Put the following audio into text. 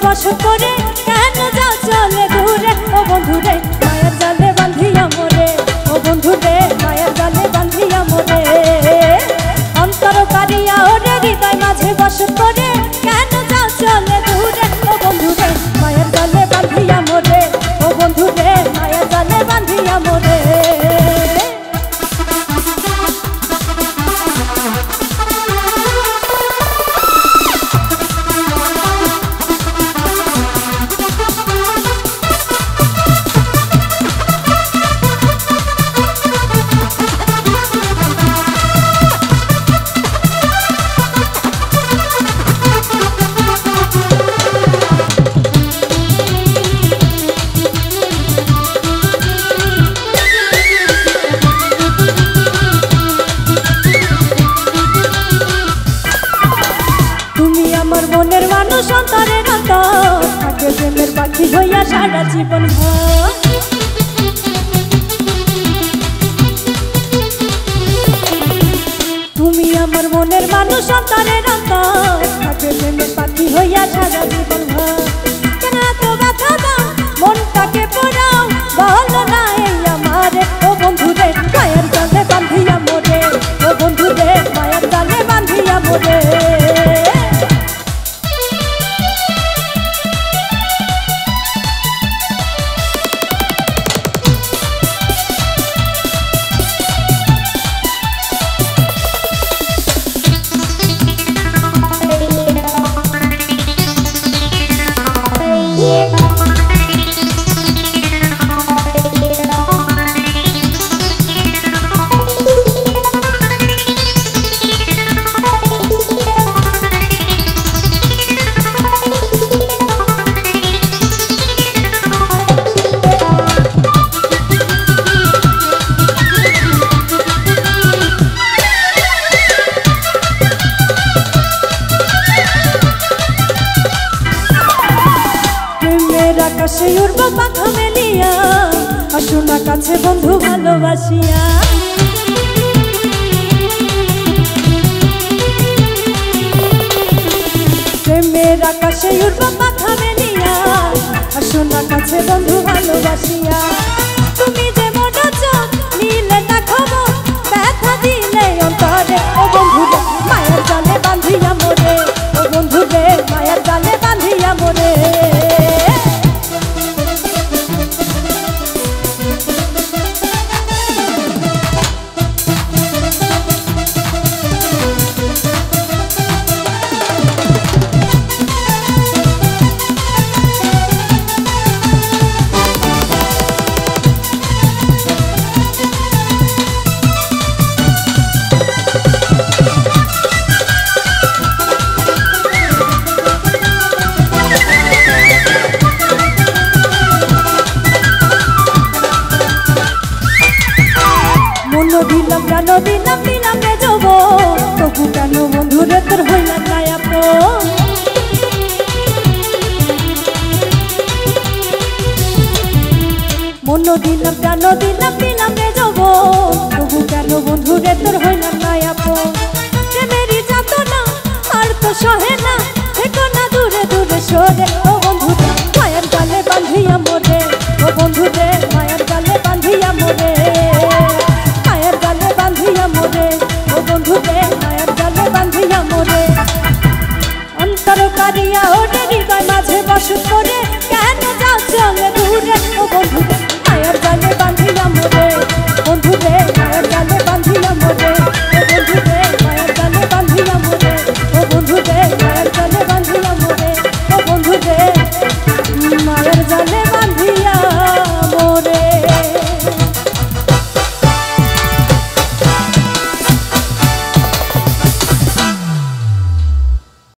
বসত করে কেন যাও চলে দূরে ও বন্ধুরে মায়ার জালে বাঁধিয়া মোরে ও বন্ধুরে মায়ার জালে বাঁধিয়া মোরে অন্তর কারিয়া ওরে হৃদয় মাঝে বসত করে কেন যাও চলে দূরে ও বন্ধুরে মায়ার জালে বাঁধিয়া মোরে ও বন্ধুরে মায়ার জালে বাঁধিয়া মোরে। মনের মানুষ অন্তরের অন্তর থাকে প্রেমের পাখি হইয়া সারা জীবন ভর তুমি আমার মনের মানুষ অন্তরের অন্তর থাকে প্রেমের পাখি হইয়া সারা জীবন ভর কেন এত ব্যথা দাও মনটাকে পোড়াও বলো না এই আমারে ও বন্ধুরে মায়ার জালে বাঁধিয়া মোরে ও বন্ধুরে মায়ার জালে বাঁধিয়া মোরে। আকাশে উড়ব পাখা মেলিয়া আসো না কাছে বন্ধু ভালোবাসিয়া প্রেমের আকাশে উড়ব পাখা মেলিয়া আসো না কাছে বন্ধু ভালোবাসিয়া তুমি যে মন চোখ নীলে দেখাবো ব্যথা দিলে অন্তরে ও বন্ধুরে মায়ার জালে বাঁধিয়া মোরে ও বন্ধুরে মায়ার জালে বাঁধিয়া মোরে। দিলাম প্রাণ দিলাম দিলাম রে যাব তবু কেন বন্ধুরে তোর হইলাম না আপন মন দিলাম প্রাণ দিলাম দিলাম রে যাব তবু কেন বন্ধুরে তোর হইলাম না আপন প্রেমেরই যাতনা আর তো সহে না থেকো না দূরে দূরে সরে ও বন্ধুরে মায়ার জালে বাঁধিয়া মোরে ও বন্ধুরে মায়ার জালে বাঁধিয়া মোরে মায়ার জালে বাঁধিয়া মোরে ও বন্ধুরে মায়ার জালে বাঁধিয়া মোরে অন্তর কারিয়া ওরে হৃদয় মাঝে বসত করে